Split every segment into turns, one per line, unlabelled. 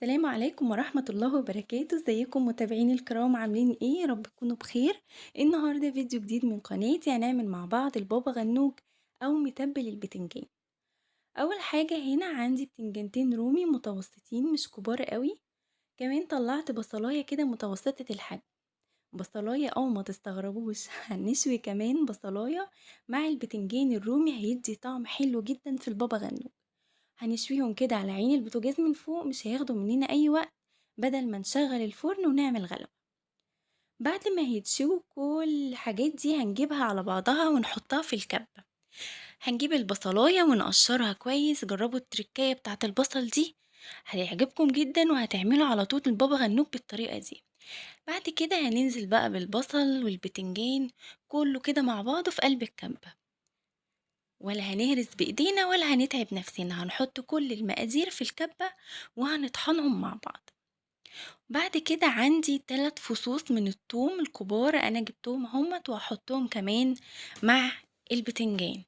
السلام عليكم ورحمة الله وبركاته. ازيكم متابعيني الكرام؟ عاملين ايه؟ يا رب تكونوا بخير. النهارده فيديو جديد من قناتي، هنعمل مع بعض البابا غنوج او متبل البتنجان. اول حاجة هنا عندي بتنجانتين رومي متوسطين مش كبار قوي. كمان طلعت بصلاية كده متوسطة الحجم. بصلاية ما تستغربوش هنشوي كمان بصلاية مع البتنجان الرومي، هيدي طعم حلو جدا في البابا غنوج. هنشويهم كده على عين البوتاجاز من فوق، مش هياخدوا مننا اي وقت بدل ما نشغل الفرن ونعمل غلبة. بعد ما هيتشووا كل الحاجات دي هنجيبها على بعضها ونحطها في الكبة. هنجيب البصلاية ونقشرها كويس. جربوا التركاية بتاعت البصل دي، هيعجبكم جدا وهتعملوا على طول البابا غنوج بالطريقة دي. بعد كده هننزل بقى بالبصل والبتنجان كله كده مع بعضه في قلب الكبة، ولا هنهرس بايدينا ولا هنتعب نفسنا. هنحط كل المقادير في الكبة وهنطحنهم مع بعض. بعد كده عندي 3 فصوص من الثوم الكبار، انا جبتهم همت وهحطهم كمان مع البتنجان.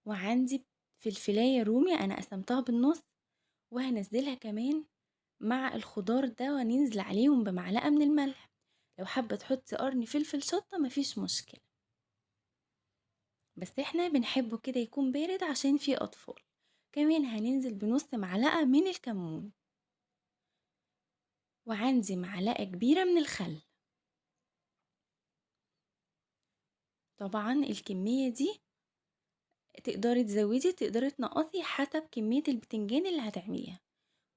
وعندي فلفلاية رومي انا قسمتها بالنص وهنزلها كمان مع الخضار ده، وننزل عليهم بمعلقة من الملح. لو حابة تحطي قرن فلفل شطة مفيش مشكلة، بس احنا بنحبه كده يكون بارد عشان فيه اطفال. كمان هننزل بنص معلقة من الكمون، وعندي معلقة كبيرة من الخل. طبعا الكمية دي تقدري تزودي تقدري تنقصي حسب كمية البتنجان اللي هتعمليها.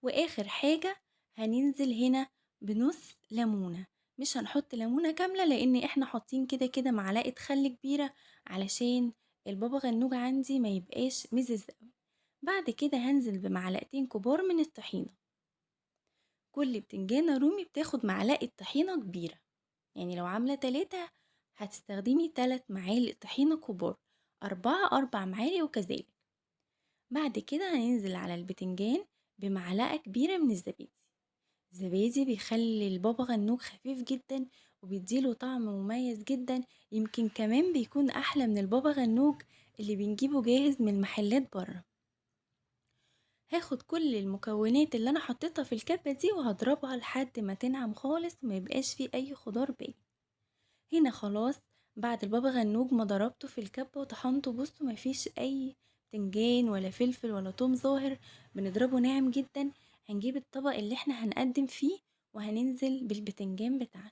واخر حاجة هننزل هنا بنص ليمونة. مش هنحط ليمونة كاملة لان احنا حاطين كده كده معلقة خل كبيرة علشان البابا غنوج عندي ما يبقاش مزز. بعد كده هنزل بمعلقتين كبار من الطحينة. كل بتنجانة رومي بتاخد معلقة طحينة كبيرة، يعني لو عاملة 3 هتستخدمي 3 معالق طحينة كبار، 4 معالق وكذلك. بعد كده هننزل على البتنجان بمعلقة كبيرة من الزبادي. الزبادي بيخلي البابا غنوج خفيف جدا وبيديله طعم مميز جدا، يمكن كمان بيكون أحلى من البابا غنوج اللي بنجيبه جاهز من المحلات بره. هاخد كل المكونات اللي انا حطيتها في الكبة دي وهضربها لحد ما تنعم خالص وما يبقاش فيه اي خضار باقي. هنا خلاص بعد البابا غنوج ما ضربته في الكبة وطحنته، بصوا مفيش اي بتنجان ولا فلفل ولا توم ظاهر، بنضربه ناعم جدا. هنجيب الطبق اللي احنا هنقدم فيه وهننزل بالبتنجان بتاعنا.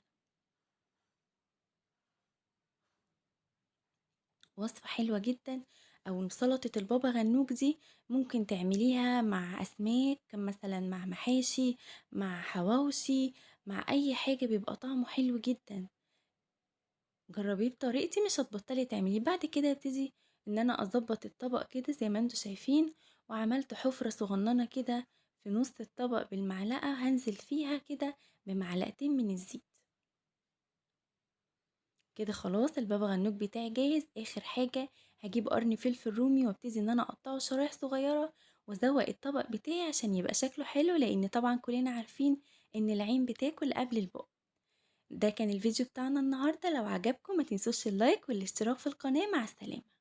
وصفة حلوة جدا. او سلطة البابا غنوج دي ممكن تعمليها مع اسماك مثلا، مع محاشي، مع حواوشي، مع اي حاجة بيبقى طعمه حلو جدا. جربيه بطريقتي مش هتبطلي تعمليه. بعد كده ابتدي ان انا اظبط الطبق كده زي ما انتوا شايفين، وعملت حفرة صغننة كده في نص الطبق بالمعلقة، هنزل فيها كده بمعلقتين من الزيت. كده خلاص البابا غنوج بتاعي جاهز. اخر حاجة هجيب قرن فلفل رومي وابتدي ان انا اقطعه شرايح صغيرة وازوق الطبق بتاعي عشان يبقى شكله حلو، لان طبعا كلنا عارفين ان العين بتاكل قبل البق. ده كان الفيديو بتاعنا النهاردة، لو عجبكم ما تنسوش اللايك والاشتراك في القناة. مع السلامة.